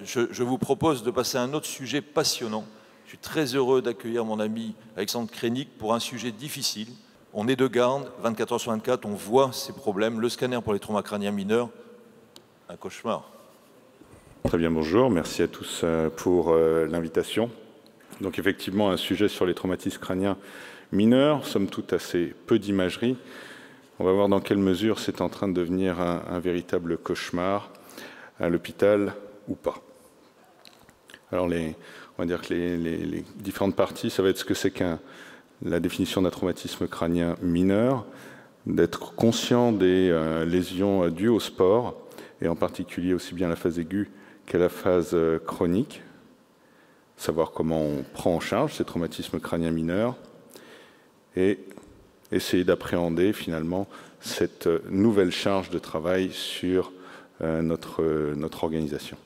je vous propose de passer à un autre sujet passionnant. Je suis très heureux d'accueillir mon ami Alexandre Kreynic pour un sujet difficile. On est de garde, 24 heures sur 24, on voit ces problèmes. Le scanner pour les traumas crâniens mineurs, un cauchemar. Très bien, bonjour. Merci à tous pour l'invitation. Donc effectivement, un sujet sur les traumatismes crâniens mineurs, somme toute assez peu d'imagerie. On va voir dans quelle mesure c'est en train de devenir un véritable cauchemar à l'hôpital ou pas. Alors on va dire que les différentes parties, ça va être ce que c'est la définition d'un traumatisme crânien mineur, d'être conscient des lésions dues au sport, et en particulier aussi bien la phase aiguë qu'à la phase chronique, savoir comment on prend en charge ces traumatismes crâniens mineurs, et essayer d'appréhender finalement cette nouvelle charge de travail sur notre organisation.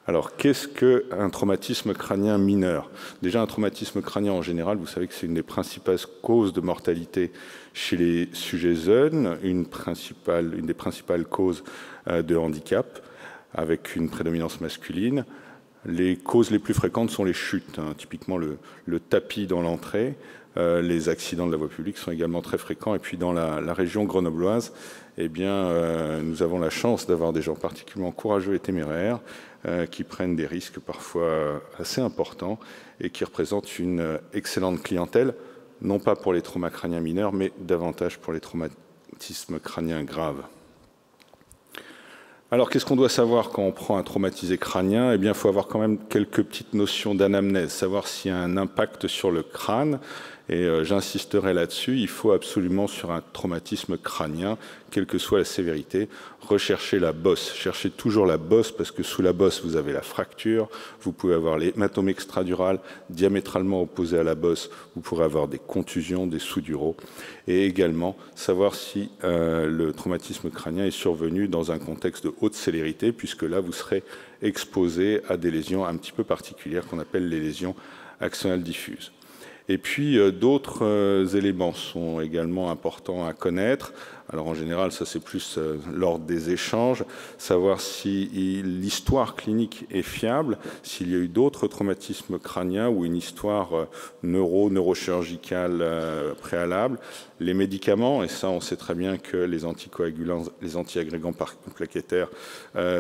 Alors, qu'est-ce qu'un traumatisme crânien mineur? Déjà, un traumatisme crânien en général, vous savez que c'est une des principales causes de mortalité chez les sujets jeunes, une des principales causes de handicap, avec une prédominance masculine. Les causes les plus fréquentes sont les chutes, typiquement le tapis dans l'entrée. Les accidents de la voie publique sont également très fréquents. Et puis dans la région grenobloise, eh bien, nous avons la chance d'avoir des gens particulièrement courageux et téméraires qui prennent des risques parfois assez importants et qui représentent une excellente clientèle, non pas pour les traumas crâniens mineurs, mais davantage pour les traumatismes crâniens graves. Alors, qu'est-ce qu'on doit savoir quand on prend un traumatisé crânien? Eh bien, il faut avoir quand même quelques petites notions d'anamnèse, savoir s'il y a un impact sur le crâne. Et j'insisterai là-dessus, il faut absolument, sur un traumatisme crânien, quelle que soit la sévérité, rechercher la bosse. Cherchez toujours la bosse, parce que sous la bosse, vous avez la fracture, vous pouvez avoir l'hématome extradural diamétralement opposé à la bosse, vous pourrez avoir des contusions, des souduraux, et également savoir si le traumatisme crânien est survenu dans un contexte de haute célérité, puisque là, vous serez exposé à des lésions un petit peu particulières qu'on appelle les lésions axonales diffuses. Et puis, d'autres éléments sont également importants à connaître. Alors, en général, ça, c'est plus lors des échanges, savoir si l'histoire clinique est fiable, s'il y a eu d'autres traumatismes crâniens ou une histoire neurochirurgicale préalable. Les médicaments, et ça, on sait très bien que les anticoagulants, les antiagrégants plaquettaires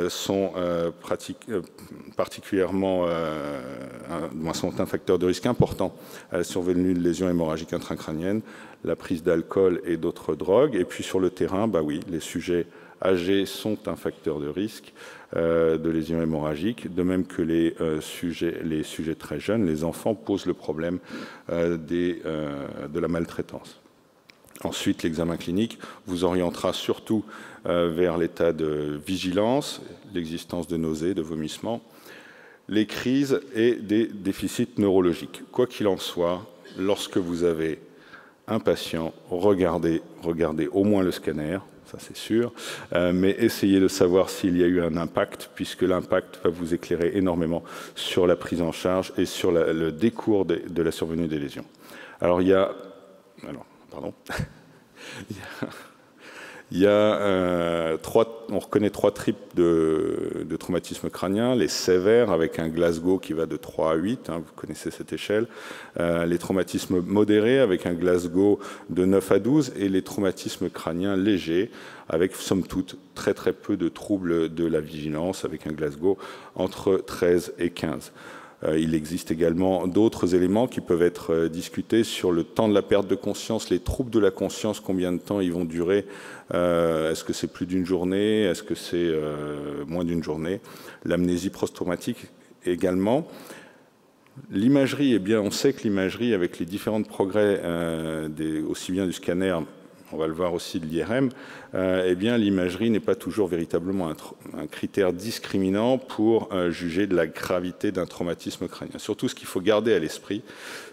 sont particulièrement sont un facteur de risque important à la survenue de lésions hémorragiques intracrâniennes, la prise d'alcool et d'autres drogues. Et puis sur le terrain, bah oui, les sujets âgés sont un facteur de risque de lésions hémorragiques, de même que les sujets très jeunes, les enfants, posent le problème de la maltraitance. Ensuite, l'examen clinique vous orientera surtout vers l'état de vigilance, l'existence de nausées, de vomissements, les crises et des déficits neurologiques. Quoi qu'il en soit, lorsque vous avez un patient, regardez au moins le scanner, ça c'est sûr, mais essayez de savoir s'il y a eu un impact, puisque l'impact va vous éclairer énormément sur la prise en charge et sur le décours de la survenue des lésions. Alors il y a... on reconnaît trois types de traumatisme crânien, les sévères avec un Glasgow qui va de 3 à 8, vous connaissez cette échelle, les traumatismes modérés avec un Glasgow de 9 à 12 et les traumatismes crâniens légers avec somme toute très peu de troubles de la vigilance avec un Glasgow entre 13 et 15. Il existe également d'autres éléments qui peuvent être discutés sur le temps de la perte de conscience, les troubles de la conscience, combien de temps ils vont durer, est-ce que c'est plus d'une journée, est-ce que c'est moins d'une journée, l'amnésie post-traumatique également. L'imagerie, eh bien, on sait que l'imagerie, avec les différents progrès, aussi bien du scanner, on va le voir aussi de l'IRM, eh bien, l'imagerie n'est pas toujours véritablement un critère discriminant pour juger de la gravité d'un traumatisme crânien. Surtout, ce qu'il faut garder à l'esprit,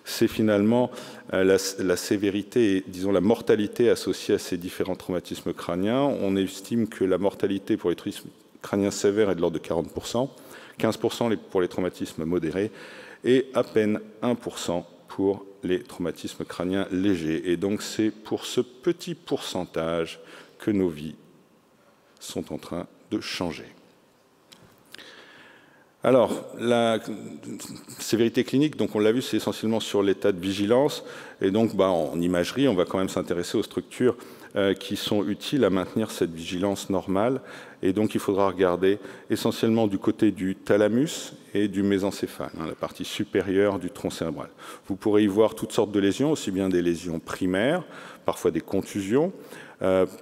c'est finalement la sévérité et, disons, la mortalité associée à ces différents traumatismes crâniens. On estime que la mortalité pour les traumatismes crâniens sévères est de l'ordre de 40%, 15% pour les traumatismes modérés et à peine 1% pour les traumatismes crâniens légers. Et donc, c'est pour ce petit pourcentage que nos vies sont en train de changer. Alors, la sévérité clinique, donc on l'a vu, c'est essentiellement sur l'état de vigilance. Et donc, en imagerie, on va quand même s'intéresser aux structures qui sont utiles à maintenir cette vigilance normale. Et donc, il faudra regarder essentiellement du côté du thalamus et du mésencéphale, la partie supérieure du tronc cérébral. Vous pourrez y voir toutes sortes de lésions, aussi bien des lésions primaires, parfois des contusions,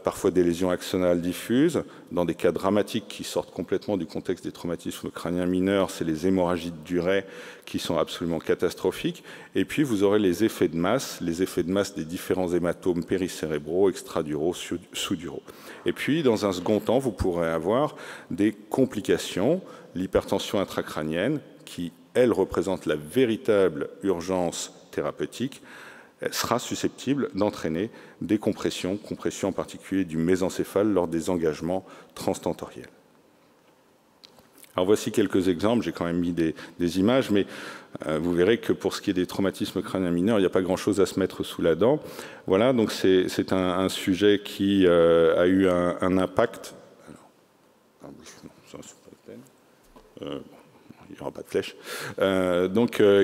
parfois des lésions axonales diffuses. Dans des cas dramatiques qui sortent complètement du contexte des traumatismes crâniens mineurs, c'est les hémorragies de Duret qui sont absolument catastrophiques. Et puis vous aurez les effets de masse des différents hématomes péricérébraux, extraduraux, sous-duraux. Et puis dans un second temps, vous pourrez avoir des complications, l'hypertension intracrânienne qui, elle, représente la véritable urgence thérapeutique, sera susceptible d'entraîner des compressions en particulier du mésencéphale lors des engagements transtentoriels. Alors voici quelques exemples, j'ai quand même mis des images, mais vous verrez que pour ce qui est des traumatismes crâniens mineurs, il n'y a pas grand-chose à se mettre sous la dent. Voilà, donc c'est un sujet qui a eu un impact. Alors, non, ça, c'est pas la peine. Il n'y aura pas de flèche.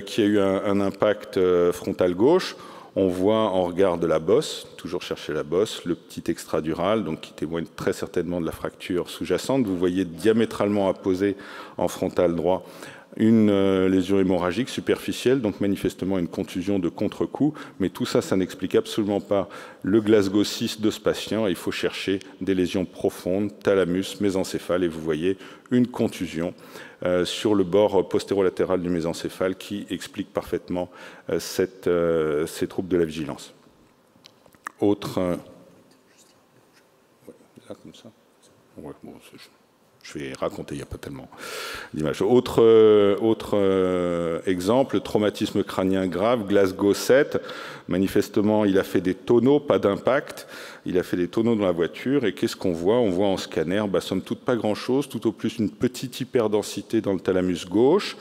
Qui a eu un impact frontal gauche. On voit en regard de la bosse, toujours chercher la bosse, le petit extradural, donc qui témoigne très certainement de la fracture sous-jacente. Vous voyez diamétralement apposé en frontal droit une lésion hémorragique superficielle, donc manifestement une contusion de contre-coup. Mais tout ça, ça n'explique absolument pas le Glasgow 6 de ce patient. Il faut chercher des lésions profondes, thalamus, mésencéphale, et vous voyez une contusion sur le bord postérolatéral du mésencéphale qui explique parfaitement ces troubles de la vigilance. Autre... là, comme ça. Ouais, bon, je vais raconter, il n'y a pas tellement d'images. Autre exemple, traumatisme crânien grave, Glasgow 7. Manifestement, il a fait des tonneaux, pas d'impact. Il a fait des tonneaux dans la voiture. Et qu'est-ce qu'on voit? On voit en scanner, somme toute, pas grand-chose. Tout au plus, une petite hyperdensité dans le thalamus gauche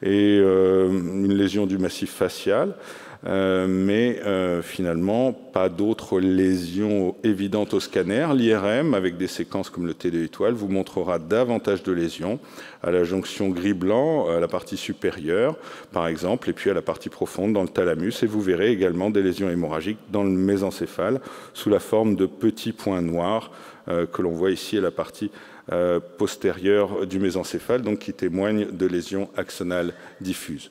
et une lésion du massif facial. Mais finalement, pas d'autres lésions évidentes au scanner. L'IRM, avec des séquences comme le T2 étoile, vous montrera davantage de lésions à la jonction gris-blanc, à la partie supérieure, par exemple, et puis à la partie profonde dans le thalamus. Et vous verrez également des lésions hémorragiques dans le mésencéphale, sous la forme de petits points noirs que l'on voit ici à la partie postérieure du mésencéphale, donc qui témoignent de lésions axonales diffuses.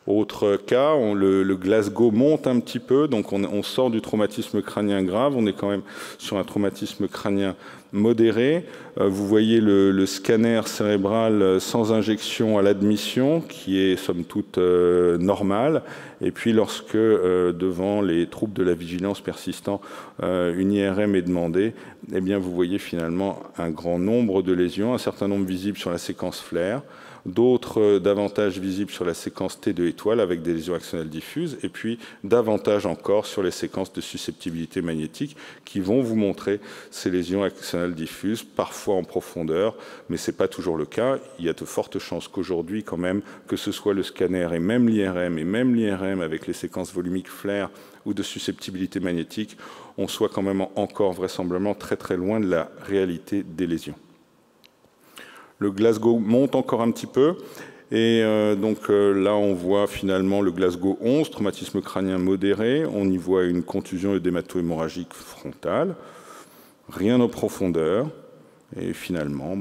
Autre cas, le Glasgow monte un petit peu, donc on sort du traumatisme crânien grave, on est quand même sur un traumatisme crânien modéré. Vous voyez le scanner cérébral sans injection à l'admission, qui est somme toute normal. Et puis lorsque, devant les troubles de la vigilance persistants, une IRM est demandée, eh bien vous voyez finalement un grand nombre de lésions, un certain nombre visibles sur la séquence flair, d'autres davantage visibles sur la séquence T2 étoile avec des lésions axonales diffuses, et puis davantage encore sur les séquences de susceptibilité magnétique qui vont vous montrer ces lésions axonales diffuses, parfois en profondeur, mais ce n'est pas toujours le cas. Il y a de fortes chances qu'aujourd'hui, quand même, que ce soit le scanner et même l'IRM avec les séquences volumiques flair ou de susceptibilité magnétique, on soit quand même encore vraisemblablement très très loin de la réalité des lésions. Le Glasgow monte encore un petit peu. Et là, on voit finalement le Glasgow 11, traumatisme crânien modéré. On y voit une contusion œdémato-hémorragique frontale. Rien en profondeur. Et finalement,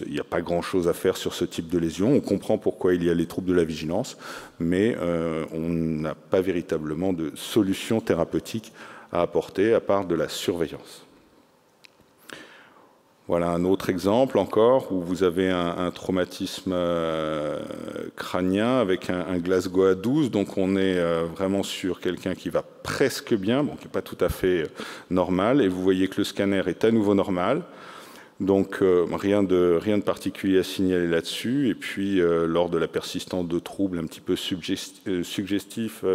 il n'y a pas grand-chose à faire sur ce type de lésion. On comprend pourquoi il y a les troubles de la vigilance, mais on n'a pas véritablement de solution thérapeutique à apporter, à part de la surveillance. Voilà un autre exemple encore où vous avez un traumatisme crânien avec un Glasgow à 12. Donc on est vraiment sur quelqu'un qui va presque bien, qui n'est pas tout à fait normal. Et vous voyez que le scanner est à nouveau normal. Donc rien de particulier à signaler là-dessus. Et puis lors de la persistance de troubles un petit peu subjectifs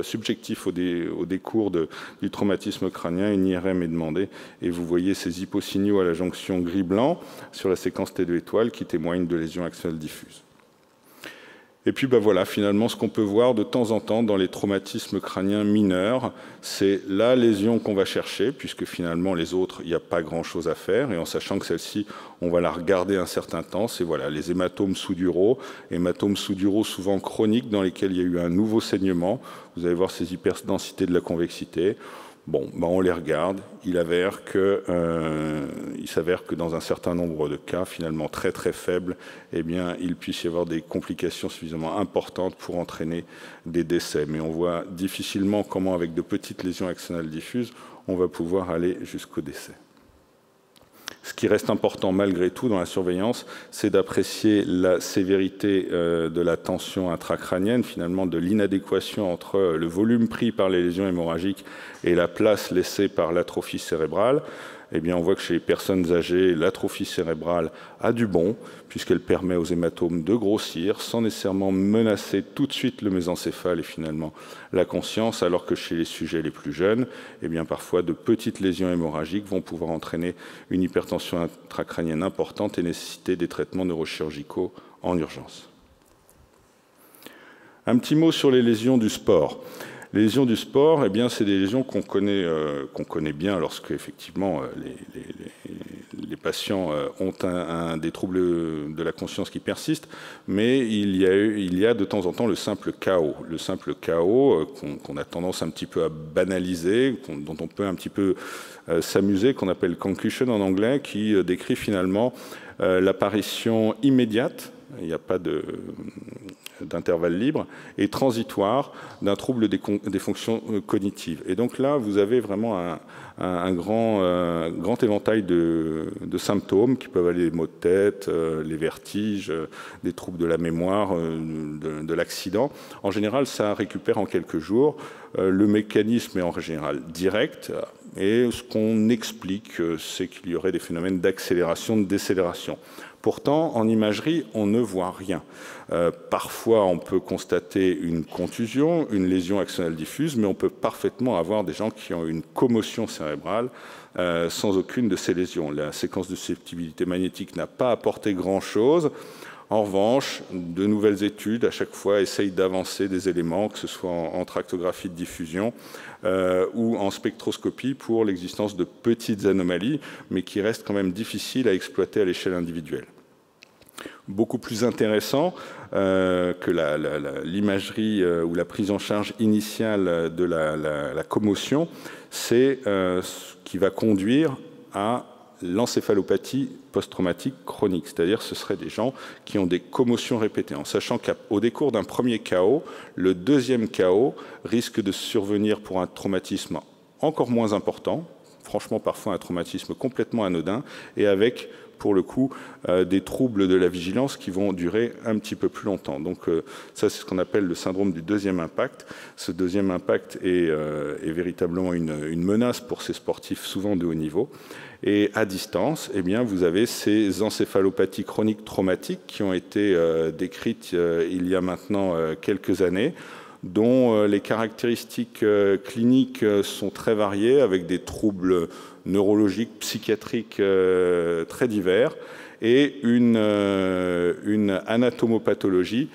au décours du traumatisme crânien, une IRM est demandée. Et vous voyez ces hyposignaux à la jonction gris-blanc sur la séquence T2 étoile qui témoignent de lésions axonales diffuses. Et puis voilà, finalement, ce qu'on peut voir de temps en temps dans les traumatismes crâniens mineurs, c'est la lésion qu'on va chercher, puisque finalement les autres, il n'y a pas grand-chose à faire, et en sachant que celle-ci, on va la regarder un certain temps, c'est voilà, les hématomes sous-duraux souvent chroniques dans lesquels il y a eu un nouveau saignement. Vous allez voir ces hyperdensités de la convexité. Bon, on les regarde. Il s'avère que dans un certain nombre de cas, finalement très très faibles, eh bien, il puisse y avoir des complications suffisamment importantes pour entraîner des décès. Mais on voit difficilement comment, avec de petites lésions axonales diffuses, on va pouvoir aller jusqu'au décès. Ce qui reste important malgré tout dans la surveillance, c'est d'apprécier la sévérité de la tension intracrânienne, finalement de l'inadéquation entre le volume pris par les lésions hémorragiques et la place laissée par l'atrophie cérébrale. Eh bien, on voit que chez les personnes âgées, l'atrophie cérébrale a du bon, puisqu'elle permet aux hématomes de grossir sans nécessairement menacer tout de suite le mésencéphale et finalement la conscience, alors que chez les sujets les plus jeunes, eh bien, parfois de petites lésions hémorragiques vont pouvoir entraîner une hypertension intracrânienne importante et nécessiter des traitements neurochirurgicaux en urgence. Un petit mot sur les lésions du sport. Les lésions du sport, eh bien, c'est des lésions qu'on connaît bien lorsque effectivement les patients ont des troubles de la conscience qui persistent, mais il y a de temps en temps le simple chaos. Le simple chaos qu'on a tendance un petit peu à banaliser, dont on peut un petit peu s'amuser, qu'on appelle concussion en anglais, qui décrit finalement l'apparition immédiate, il n'y a pas d'intervalle libre, et transitoire d'un trouble des fonctions cognitives. Et donc là, vous avez vraiment un grand éventail de symptômes qui peuvent aller des maux de tête, les vertiges, des troubles de la mémoire, de l'accident. En général, ça récupère en quelques jours. Le mécanisme est en général direct, et ce qu'on explique, c'est qu'il y aurait des phénomènes d'accélération, de décélération. Pourtant, en imagerie, on ne voit rien. Parfois, on peut constater une contusion, une lésion axonale diffuse, mais on peut parfaitement avoir des gens qui ont une commotion cérébrale sans aucune de ces lésions. La séquence de susceptibilité magnétique n'a pas apporté grand-chose. En revanche, de nouvelles études, à chaque fois, essayent d'avancer des éléments, que ce soit en tractographie de diffusion ou en spectroscopie, pour l'existence de petites anomalies, mais qui restent quand même difficiles à exploiter à l'échelle individuelle. Beaucoup plus intéressant que l'imagerie ou la prise en charge initiale de la commotion, c'est ce qui va conduire à l'encéphalopathie post-traumatique chronique, c'est-à-dire ce seraient des gens qui ont des commotions répétées, en sachant qu'au décours d'un premier chaos, le deuxième chaos risque de survenir pour un traumatisme encore moins important, franchement parfois un traumatisme complètement anodin, et avec pour le coup des troubles de la vigilance qui vont durer un petit peu plus longtemps. Donc ça, c'est ce qu'on appelle le syndrome du deuxième impact. Ce deuxième impact est véritablement une menace pour ces sportifs souvent de haut niveau. Et à distance, eh bien, vous avez ces encéphalopathies chroniques traumatiques qui ont été décrites il y a maintenant quelques années, dont les caractéristiques cliniques sont très variées, avec des troubles neurologiques, psychiatriques très divers, et une anatomopathologie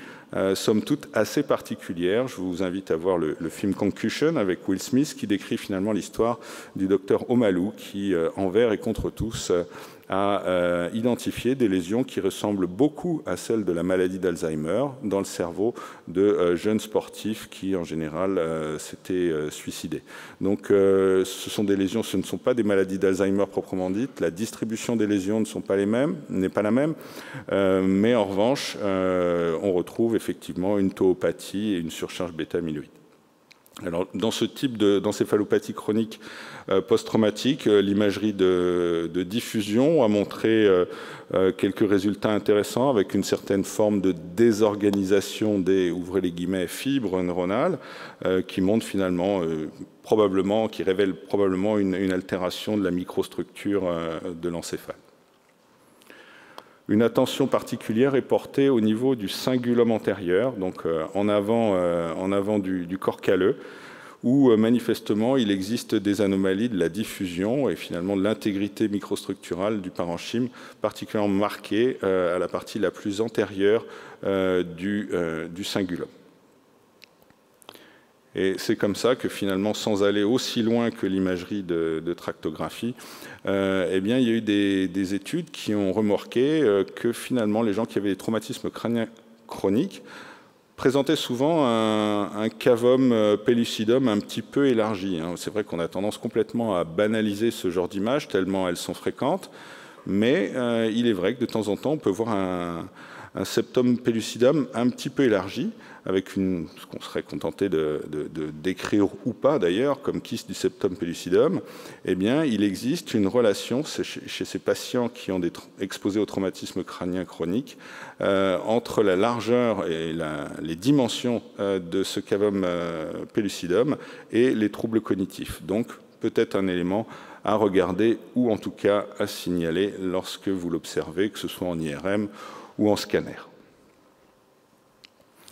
somme toute assez particulière. Je vous invite à voir le film Concussion avec Will Smith, qui décrit finalement l'histoire du docteur Omalu, qui, envers et contre tous, a identifié des lésions qui ressemblent beaucoup à celles de la maladie d'Alzheimer dans le cerveau de jeunes sportifs qui, en général, s'étaient suicidés. Donc, ce sont des lésions, ce ne sont pas des maladies d'Alzheimer proprement dites. La distribution des lésions n'est pas la même, mais en revanche, on retrouve effectivement une tauopathie et une surcharge bêta-amyloïde. Alors, dans ce type d'encéphalopathie chronique post-traumatique, l'imagerie de diffusion a montré quelques résultats intéressants avec une certaine forme de désorganisation des, ouvrez les guillemets, fibres neuronales qui montrent finalement qui révèlent probablement une altération de la microstructure de l'encéphale. Une attention particulière est portée au niveau du cingulum antérieur, donc en avant du corps calleux, où manifestement il existe des anomalies de la diffusion et finalement de l'intégrité microstructurale du parenchyme, particulièrement marquée à la partie la plus antérieure du cingulum. Et c'est comme ça que finalement, sans aller aussi loin que l'imagerie de tractographie, eh bien, il y a eu des études qui ont remorqué que finalement, les gens qui avaient des traumatismes crâniens chroniques présentaient souvent un cavum pellucidum un petit peu élargi. C'est vrai qu'on a tendance complètement à banaliser ce genre d'images, tellement elles sont fréquentes, mais il est vrai que de temps en temps, on peut voir un septum pellucidum un petit peu élargi, avec ce qu'on serait contenté de décrire ou pas d'ailleurs, comme kyste du septum pellucidum. Eh bien, il existe une relation chez ces patients qui ont exposés au traumatisme crânien chronique entre la largeur et les dimensions de ce cavum pellucidum et les troubles cognitifs. Donc, peut-être un élément à regarder ou en tout cas à signaler lorsque vous l'observez, que ce soit en IRM ou en scanner.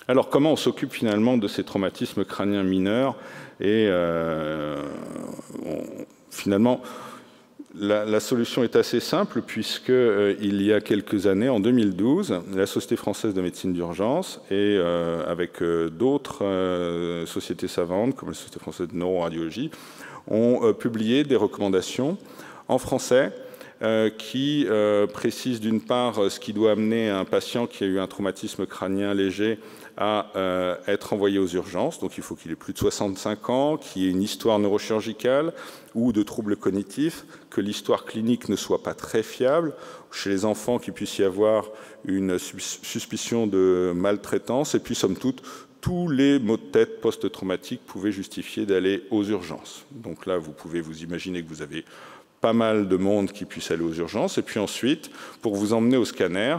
Alors, comment on s'occupe finalement de ces traumatismes crâniens mineurs? Et finalement, la solution est assez simple, puisqu'il y a quelques années, en 2012, la Société française de médecine d'urgence et avec d'autres sociétés savantes, comme la Société française de neuroradiologie, ont publié des recommandations en français qui précisent d'une part ce qui doit amener un patient qui a eu un traumatisme crânien léger à être envoyé aux urgences. Donc il faut qu'il ait plus de 65 ans, qu'il y ait une histoire neurochirurgicale ou de troubles cognitifs, que l'histoire clinique ne soit pas très fiable. Chez les enfants, qu'il puisse y avoir une suspicion de maltraitance. Et puis, somme toute, tous les maux de tête post-traumatiques pouvaient justifier d'aller aux urgences. Donc là, vous pouvez vous imaginer que vous avez pas mal de monde qui puisse aller aux urgences. Et puis ensuite, pour vous emmener au scanner,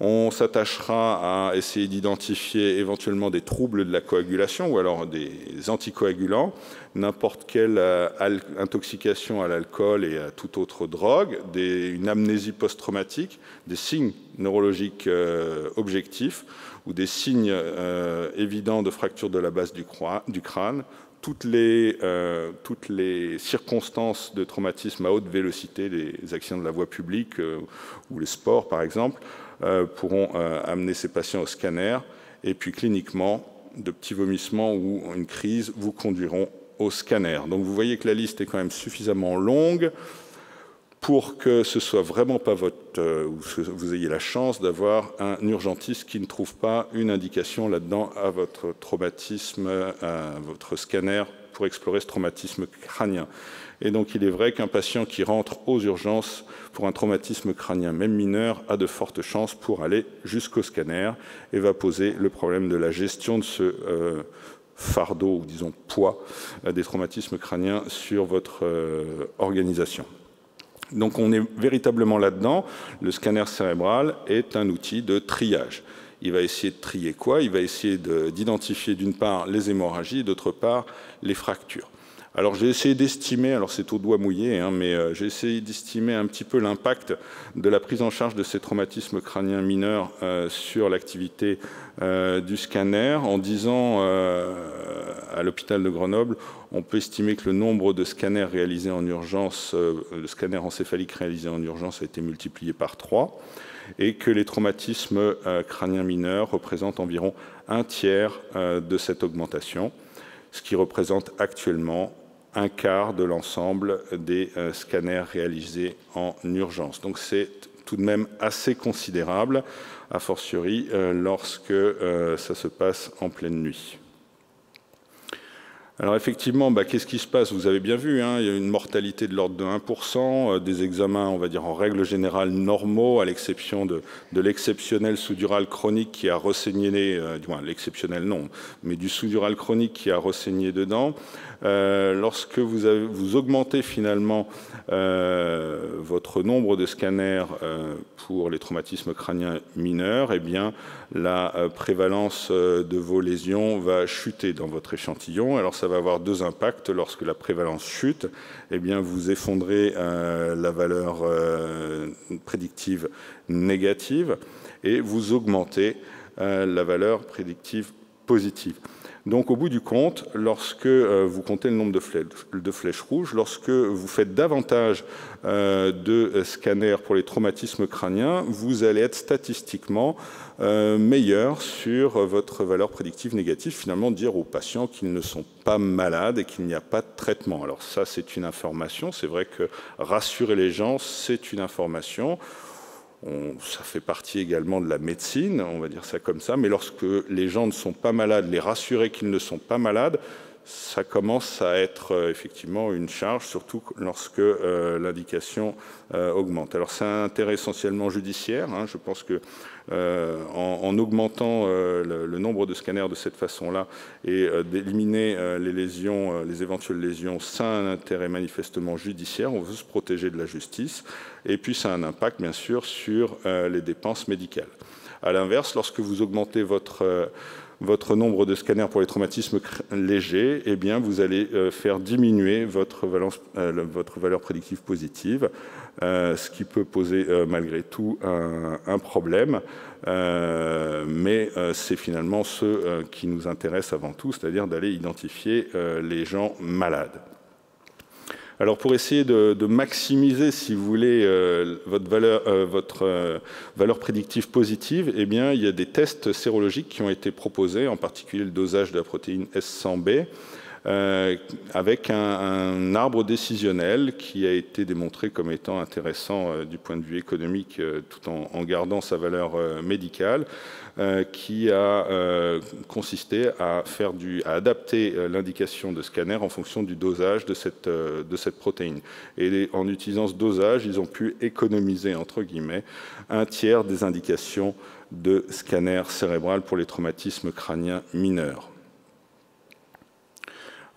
on s'attachera à essayer d'identifier éventuellement des troubles de la coagulation ou alors des anticoagulants, n'importe quelle intoxication à l'alcool et à toute autre drogue, une amnésie post-traumatique, des signes neurologiques objectifs ou des signes évidents de fracture de la base du crâne, toutes les circonstances de traumatisme à haute vélocité, les accidents de la voie publique ou les sports par exemple, pourront amener ces patients au scanner et puis cliniquement, de petits vomissements ou une crise vous conduiront au scanner. Donc vous voyez que la liste est quand même suffisamment longue pour que ce soit vraiment pas ou que vous ayez la chance d'avoir un urgentiste qui ne trouve pas une indication là-dedans à votre traumatisme, à votre scanner pour explorer ce traumatisme crânien. Et donc il est vrai qu'un patient qui rentre aux urgences pour un traumatisme crânien, même mineur, a de fortes chances pour aller jusqu'au scanner et va poser le problème de la gestion de ce fardeau, ou disons poids, des traumatismes crâniens sur votre organisation. Donc on est véritablement là-dedans. Le scanner cérébral est un outil de triage. Il va essayer de trier quoi? Il va essayer d'identifier d'une part les hémorragies et d'autre part les fractures. Alors j'ai essayé d'estimer, alors c'est au doigt mouillé, mais j'ai essayé d'estimer un petit peu l'impact de la prise en charge de ces traumatismes crâniens mineurs sur l'activité du scanner, en disant à l'hôpital de Grenoble, on peut estimer que le nombre de scanners réalisés en urgence, le scanner encéphalique réalisé en urgence a été multiplié par 3, et que les traumatismes crâniens mineurs représentent environ un tiers de cette augmentation, ce qui représente actuellement un quart de l'ensemble des scanners réalisés en urgence. Donc c'est tout de même assez considérable, a fortiori lorsque ça se passe en pleine nuit. Alors effectivement, qu'est-ce qui se passe? Vous avez bien vu, il y a une mortalité de l'ordre de 1%, des examens, on va dire en règle générale, normaux, à l'exception de l'exceptionnel sous-dural chronique qui a ressaigné, du moins l'exceptionnel non, mais du sous-dural chronique qui a ressaigné dedans. Lorsque vous augmentez finalement votre nombre de scanners pour les traumatismes crâniens mineurs, eh bien la prévalence de vos lésions va chuter dans votre échantillon. Alors ça va avoir deux impacts. Lorsque la prévalence chute, eh bien vous effondrez la valeur prédictive négative et vous augmentez la valeur prédictive positive. Donc au bout du compte, lorsque vous comptez le nombre de flèches rouges, lorsque vous faites davantage de scanners pour les traumatismes crâniens, vous allez être statistiquement meilleur sur votre valeur prédictive négative, finalement dire aux patients qu'ils ne sont pas malades et qu'il n'y a pas de traitement. Alors ça, c'est une information. C'est vrai que rassurer les gens, c'est une information. Ça fait partie également de la médecine, on va dire ça comme ça, mais lorsque les gens ne sont pas malades, les rassurer qu'ils ne sont pas malades, ça commence à être effectivement une charge, surtout lorsque l'indication augmente. Alors c'est un intérêt essentiellement judiciaire. Hein. Je pense que en augmentant le nombre de scanners de cette façon-là et d'éliminer les lésions, les éventuelles lésions, ça a un intérêt manifestement judiciaire. On veut se protéger de la justice. Et puis ça a un impact bien sûr sur les dépenses médicales. À l'inverse, lorsque vous augmentez votre nombre de scanners pour les traumatismes légers, eh bien, vous allez faire diminuer votre valeur prédictive positive, ce qui peut poser malgré tout un problème. Mais c'est finalement ce qui nous intéresse avant tout, c'est-à-dire d'aller identifier les gens malades. Alors pour essayer de maximiser, si vous voulez, votre valeur prédictive positive, eh bien, il y a des tests sérologiques qui ont été proposés, en particulier le dosage de la protéine S100B, avec un arbre décisionnel qui a été démontré comme étant intéressant du point de vue économique, tout en gardant sa valeur médicale, qui a consisté à adapter l'indication de scanner en fonction du dosage de cette protéine. Et en utilisant ce dosage, ils ont pu économiser, entre guillemets, un tiers des indications de scanner cérébral pour les traumatismes crâniens mineurs.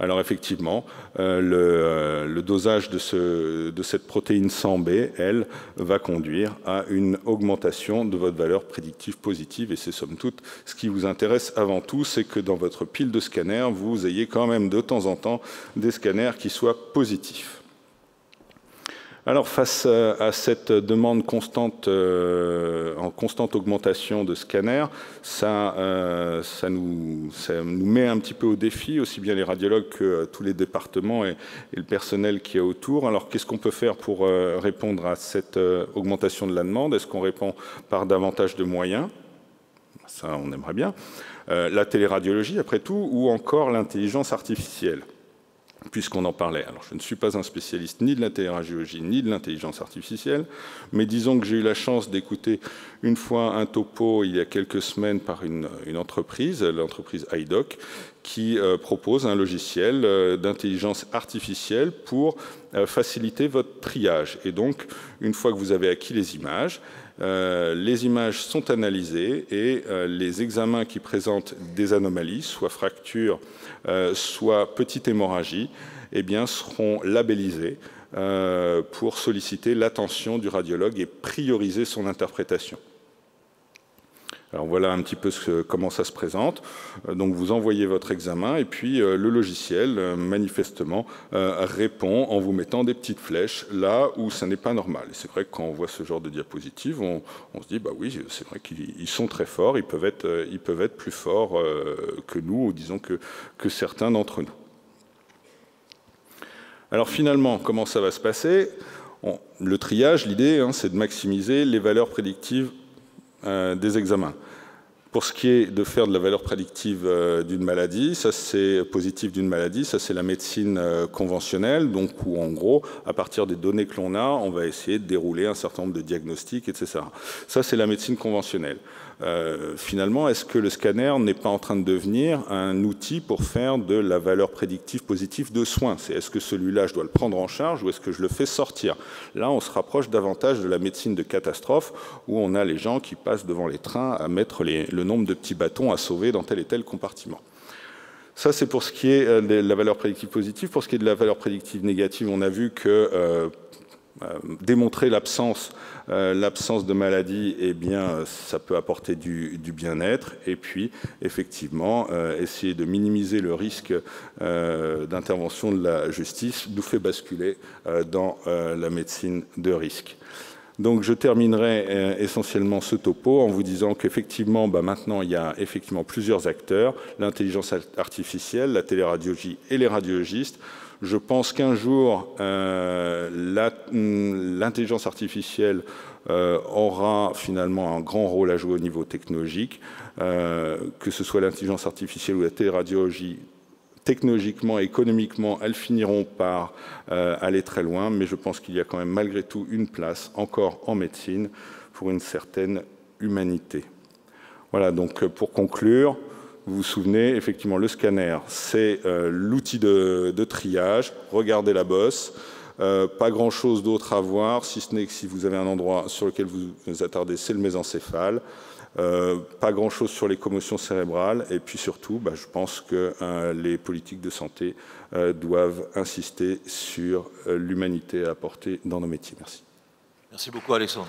Alors effectivement, le dosage de cette protéine 100B, elle, va conduire à une augmentation de votre valeur prédictive positive. Et c'est somme toute ce qui vous intéresse avant tout, c'est que dans votre pile de scanners, vous ayez quand même de temps en temps des scanners qui soient positifs. Alors face à cette demande constante, en constante augmentation de scanners, ça nous met un petit peu au défi, aussi bien les radiologues que tous les départements et le personnel qui est autour. Alors qu'est-ce qu'on peut faire pour répondre à cette augmentation de la demande? Est-ce qu'on répond par davantage de moyens? Ça, on aimerait bien. La téléradiologie, après tout, ou encore l'intelligence artificielle, puisqu'on en parlait. Alors, je ne suis pas un spécialiste ni de la téléradiologie ni de l'intelligence artificielle, mais disons que j'ai eu la chance d'écouter une fois un topo il y a quelques semaines par une entreprise, l'entreprise iDoc, qui propose un logiciel d'intelligence artificielle pour faciliter votre triage. Et donc, une fois que vous avez acquis les images sont analysées et les examens qui présentent des anomalies, soit fractures, soit petite hémorragie, eh bien, seront labellisés pour solliciter l'attention du radiologue et prioriser son interprétation. Alors voilà un petit peu comment ça se présente. Donc vous envoyez votre examen et puis le logiciel manifestement répond en vous mettant des petites flèches là où ça n'est pas normal. Et c'est vrai que quand on voit ce genre de diapositives, on se dit bah oui, c'est vrai qu'ils sont très forts, ils peuvent être plus forts que nous, ou disons que certains d'entre nous. Alors finalement, comment ça va se passer? Le triage, l'idée, c'est de maximiser les valeurs prédictives des examens. Pour ce qui est de faire de la valeur prédictive d'une maladie, ça c'est positif d'une maladie, ça c'est la médecine conventionnelle, donc où en gros, à partir des données que l'on a, on va essayer de dérouler un certain nombre de diagnostics, etc. Ça c'est la médecine conventionnelle. Finalement, est-ce que le scanner n'est pas en train de devenir un outil pour faire de la valeur prédictive positive de soins? Est-ce que celui-là, je dois le prendre en charge ou est-ce que je le fais sortir? Là, on se rapproche davantage de la médecine de catastrophe où on a les gens qui passent devant les trains à mettre le nombre de petits bâtons à sauver dans tel et tel compartiment. Ça, c'est pour ce qui est de la valeur prédictive positive. Pour ce qui est de la valeur prédictive négative, on a vu que démontrer l'absence de maladie, eh bien, ça peut apporter du bien-être. Et puis, effectivement, essayer de minimiser le risque d'intervention de la justice nous fait basculer dans la médecine de risque. Donc je terminerai essentiellement ce topo en vous disant qu'effectivement, maintenant, il y a effectivement plusieurs acteurs, l'intelligence artificielle, la téléradiologie et les radiologistes. Je pense qu'un jour, l'intelligence artificielle aura finalement un grand rôle à jouer au niveau technologique, que ce soit l'intelligence artificielle ou la téléradiologie. Technologiquement et économiquement, elles finiront par aller très loin, mais je pense qu'il y a quand même malgré tout une place encore en médecine pour une certaine humanité. Voilà, donc pour conclure, vous vous souvenez, effectivement, le scanner, c'est l'outil de triage. Regardez la bosse. Pas grand-chose d'autre à voir, si ce n'est que si vous avez un endroit sur lequel vous vous attardez, c'est le mésencéphale. Pas grand-chose sur les commotions cérébrales. Et puis surtout, je pense que les politiques de santé doivent insister sur l'humanité à apporter dans nos métiers. Merci. Merci beaucoup, Alexandre.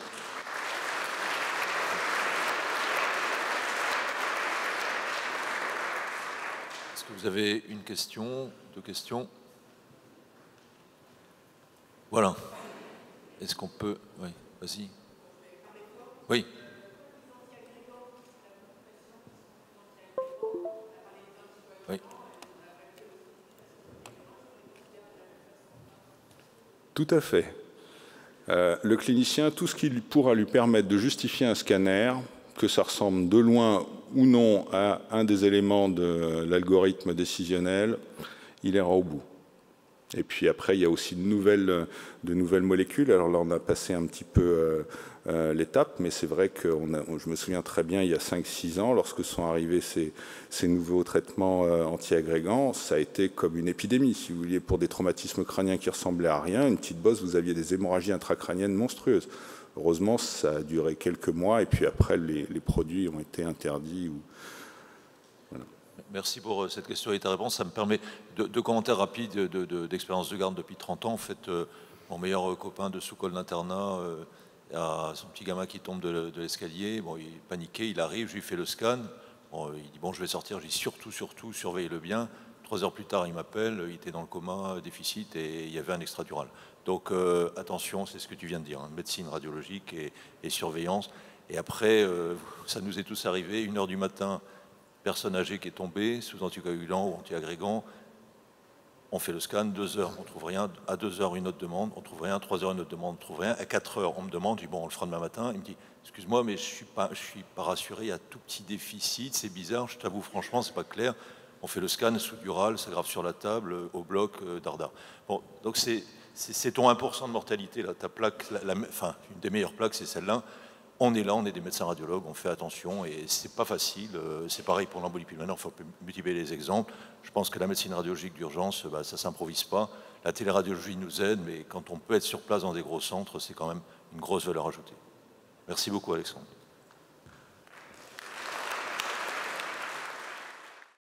Est-ce que vous avez une question, deux questions? Voilà. Est-ce qu'on peut... Oui, vas-y. Oui. Oui. Tout à fait. Le clinicien, tout ce qui pourra lui permettre de justifier un scanner, que ça ressemble de loin ou non à un des éléments de l'algorithme décisionnel, il ira au bout. Et puis après, il y a aussi de nouvelles molécules. Alors là, on a passé un petit peu l'étape, mais c'est vrai que je me souviens très bien, il y a 5-6 ans, lorsque sont arrivés ces nouveaux traitements anti-agrégants, ça a été comme une épidémie. Si vous vouliez, pour des traumatismes crâniens qui ressemblaient à rien, une petite bosse, vous aviez des hémorragies intracrâniennes monstrueuses. Heureusement, ça a duré quelques mois, et puis après, les produits ont été interdits. Voilà. Merci pour cette question et ta réponse. Ça me permet deux commentaires rapides d'expérience de garde depuis 30 ans. En fait, mon meilleur copain de sous-col d'internat a son petit gamin qui tombe de l'escalier. Bon, il est paniqué, il arrive, je lui fais le scan. Bon, il dit, bon, je vais sortir. Je dis, surtout, surveillez-le bien. 3 heures plus tard, il m'appelle, il était dans le coma, déficit, et il y avait un extradural. Donc, attention, c'est ce que tu viens de dire, hein, médecine radiologique et surveillance. Et après, ça nous est tous arrivé, 1 heure du matin, personne âgée qui est tombée sous anticoagulant ou antiagrégant. On fait le scan, 2 heures, on ne trouve rien. À 2 heures, une autre demande, on ne trouve rien. 3 heures, une autre demande, on ne trouve rien. À 4 heures, on me demande, je dis, bon, on le fera demain matin. Il me dit, excuse-moi, mais je suis pas rassuré, il y a tout petit déficit, c'est bizarre, je t'avoue franchement, c'est pas clair. On fait le scan sous-dural, ça grave sur la table, au bloc, dardard. Bon, donc c'est ton 1% de mortalité, là, ta plaque, enfin, une des meilleures plaques, c'est celle-là. On est là, on est des médecins radiologues, on fait attention et c'est pas facile. C'est pareil pour l'embolie pulmonaire, il faut multiplier les exemples. Je pense que la médecine radiologique d'urgence, ça s'improvise pas. La téléradiologie nous aide, mais quand on peut être sur place dans des gros centres, c'est quand même une grosse valeur ajoutée. Merci beaucoup, Alexandre.